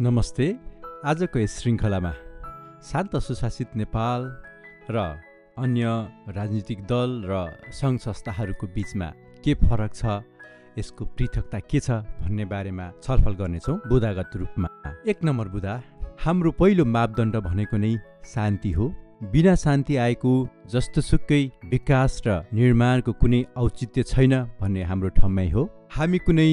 नमस्ते। आजको यस श्रृङ्खलामा शान्त सुशासित नेपाल र अन्य राजनीतिक दल र सङ्घ संस्थाहरूको बीचमा के फरक छ, यसको पृथकता के छ भन्ने बारेमा छलफल गर्नेछौँ बुदागत रूपमा। 1 नम्बर बुदा, हाम्रो पहिलो मापदण्ड भनेको नै शान्ति हो। बिना शान्ति आएको जस्तोसुकै विकास र निर्माणको कुनै औचित्य छैन भन्ने हाम्रो ठम्याइ हो। हामी कुनै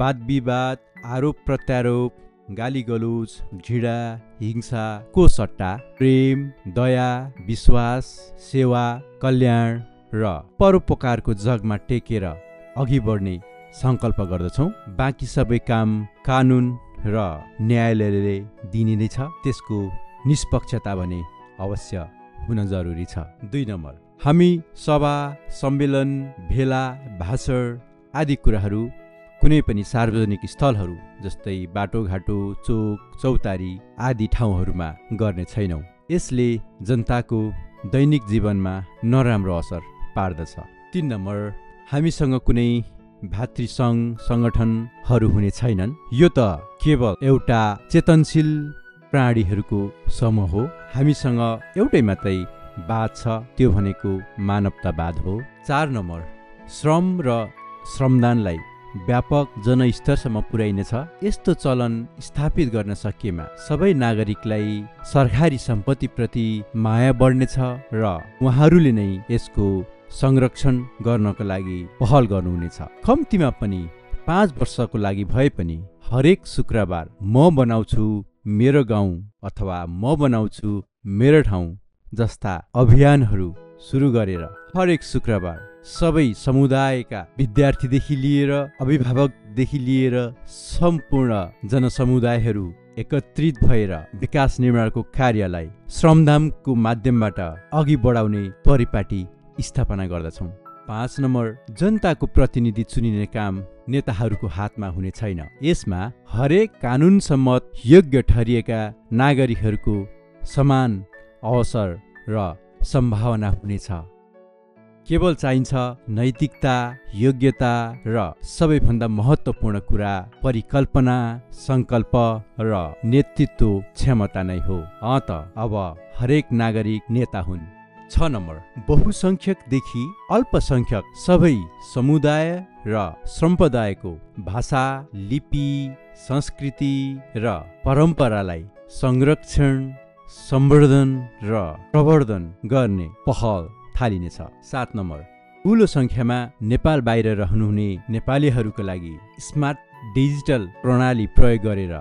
वाद विवाद, आरोप प्रत्यारोप, गाली गलौज, घृणा, हिंसाको सट्टा प्रेम, दया, विश्वास, सेवा, कल्याण र परोपकारको जगमा टेकेर अघि बढ्ने सङ्कल्प गर्दछौँ। बाँकी सबै काम कानुन र न्यायालयले दिने नै छ, त्यसको निष्पक्षता भने अवश्य हुन जरुरी छ। 2 नम्बर, हामी सभा, सम्मेलन, भेला, भाषण आदि कुराहरू कुनै पनि सार्वजनिक स्थलहरू जस्तै बाटोघाटो, चोक, चौतारी आदि ठाउँहरूमा गर्ने छैनौँ। यसले जनताको दैनिक जीवनमा नराम्रो असर पार्दछ। 3 नम्बर, हामीसँग कुनै भातृसङ्घ सङ्गठनहरू हुने छैनन्। यो त केवल एउटा चेतनशील प्राणीहरूको समूह हो। हामीसँग एउटै मात्रै वाद छ, त्यो भनेको मानवतावाद हो। 4 नम्बर, श्रम र श्रमदानलाई व्यापक जनस्तरसम्म पुर्याइनेछ। यस्तो चलन स्थापित गर्न सकिएमा सबै नागरिकलाई सरकारी सम्पत्तिप्रति माया बढ्नेछ र उहाँहरूले नै यसको संरक्षण गर्नको लागि पहल गर्नुहुनेछ। कम्तीमा पनि 5 वर्षको लागि भए पनि हरेक शुक्रबार म बनाउँछु मेरो गाउँ अथवा म बनाउँछु मेरो ठाउँ जस्ता अभियानहरू सुरु गरेर हरेक शुक्रबार सबै समुदायका विद्यार्थीदेखि लिएर अभिभावकदेखि लिएर सम्पूर्ण जनसमुदायहरू एकत्रित भएर विकास निर्माणको कार्यलाई श्रमदानको माध्यमबाट अघि बढाउने परिपाटी स्थापना गर्दछौँ। 5 नम्बर, जनताको प्रतिनिधि चुनिने काम नेताहरूको हातमा हुने छैन। यसमा हरेक कानुन सम्मत योग्य ठहरिएका नागरिकहरूको समान अवसर र सम्भावना हुनेछ। केवल चाहिन्छ नैतिकता, योग्यता र सबैभन्दा महत्त्वपूर्ण कुरा परिकल्पना, सङ्कल्प र नेतृत्व क्षमता नै हो। अब हरेक नागरिक नेता हुन्। 6 नम्बर, बहुसङ्ख्यकदेखि अल्पसङ्ख्यक सबै समुदाय र सम्प्रदायको भाषा, लिपि, संस्कृति र परम्परालाई संरक्षण, सम्वर्धन र प्रवर्धन गर्ने पहल थालिनेछ। 7 नम्बर, ठुलो सङ्ख्यामा नेपाल बाहिर रहनुहुने नेपालीहरूका लागि स्मार्ट डिजिटल प्रणाली प्रयोग गरेर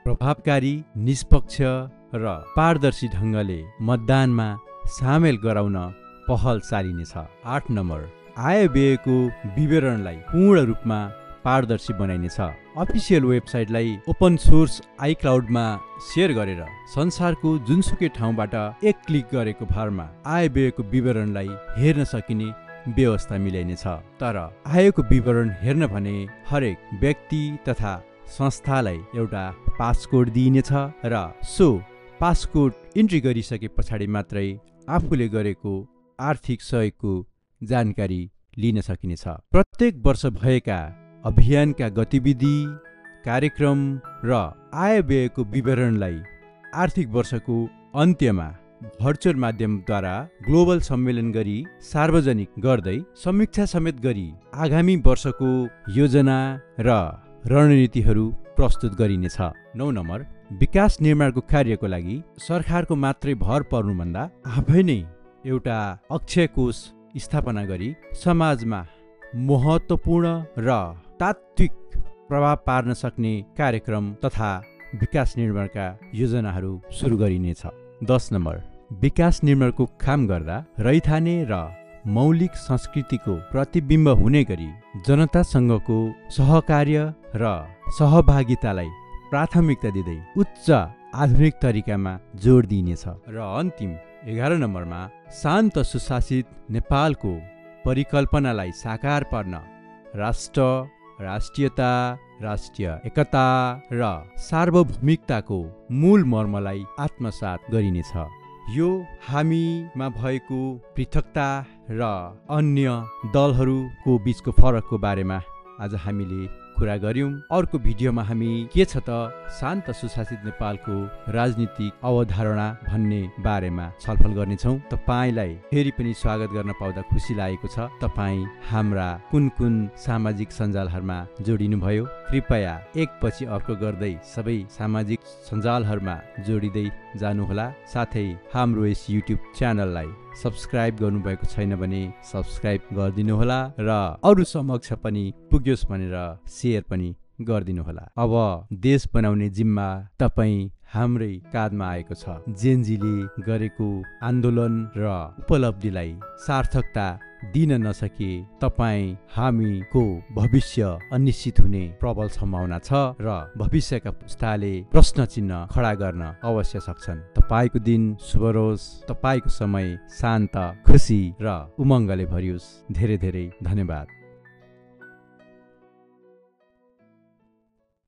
प्रभावकारी, निष्पक्ष र पारदर्शी ढङ्गले मतदानमा सामेल गराउन पहल चालिनेछ। 8 नम्बर, आयव्ययको विवरणलाई पूर्ण रूपमा पारदर्शी बनाइनेछ। अफिसियल वेबसाइटलाई ओपन सोर्स आइक्लाउडमा सेयर गरेर संसारको जुनसुकै ठाउँबाट एक क्लिक गरेको भरमा आयव्ययको विवरणलाई हेर्न सकिने व्यवस्था मिलाइनेछ। तर आयको विवरण हेर्न भने हरेक व्यक्ति तथा संस्थालाई एउटा पासकोड दिइनेछ र सो पासकोड इन्ट्री गरिसके पछाडि मात्रै आफूले गरेको आर्थिक सहयोगको जानकारी लिन सकिनेछ। प्रत्येक वर्ष भएका अभियानका गतिविधि, कार्यक्रम र आयव्ययको विवरणलाई आर्थिक वर्षको अन्त्यमा भर्चुअल माध्यमद्वारा ग्लोबल सम्मेलन गरी सार्वजनिक गर्दै समीक्षा समेत गरी आगामी वर्षको योजना र रणनीतिहरू प्रस्तुत गरिनेछ। 9 नम्बर, विकास निर्माणको कार्यको लागि सरकारको मात्रै भर पर्नुभन्दा आफै नै एउटा अक्षय कोष स्थापना गरी समाजमा महत्त्वपूर्ण र तात्विक प्रभाव पार्न सक्ने कार्यक्रम तथा विकास निर्माणका योजनाहरू सुरु गरिनेछ। 10 नम्बर, विकास निर्माणको काम गर्दा रैथाने र मौलिक संस्कृतिको प्रतिबिम्ब हुने गरी जनतासँगको सहकार्य र सहभागितालाई प्राथमिकता दिँदै उच्च आधुनिक तरिकामा जोड दिइनेछ। र अन्तिम 11 नम्बरमा, शान्त सुशासित नेपालको परिकल्पनालाई साकार पार्न राष्ट्र, राष्ट्रियता, राष्ट्रिय एकता र सार्वभौमिकताको मूल मर्मलाई आत्मसात गरिनेछ। यो हामीमा भएको पृथकता र अन्य दलहरूको बीचको फरकको बारेमा आज हामीले कुरा गर्यौं। अर्को भिडियोमा हामी के छ त शान्त सुशासित नेपालको राजनीतिक अवधारणा भन्ने बारेमा छलफल गर्नेछौँ। तपाईलाई फेरि पनि स्वागत गर्न पाउँदा खुसी लागेको छ। तपाई हाम्रा कुन सामाजिक सञ्जालहरूमा जोडिनु भयो। कृपया एकपछि अर्को गर्दै सबै सामाजिक सञ्जालहरूमा जोडिदै जानुहोला। साथै हाम्रो यस युट्युब च्यानललाई सब्स्क्राइब गर्नुभएको छैन भने सब्स्क्राइब गरिदिनुहोला र अरू समक्ष पनि पुग्योस् भनेर सेयर पनि गरिदिनुहोला। अब देश बनाउने जिम्मा तपाई हाम्रै काँधमा आएको छ। जेनजीले गरेको आन्दोलन र उपलब्धिलाई सार्थकता दिन नसके तपाई हामीको भविष्य अनिश्चित हुने प्रबल सम्भावना छ र भविष्यका पुस्ताले प्रश्न चिन्ह खडा गर्न अवश्य सक्छन्। तपाईको दिन शुभ रहोस्। तपाईको समय शान्त, खुसी र उमङ्गले भरियोस्। धेरै धेरै धन्यवाद।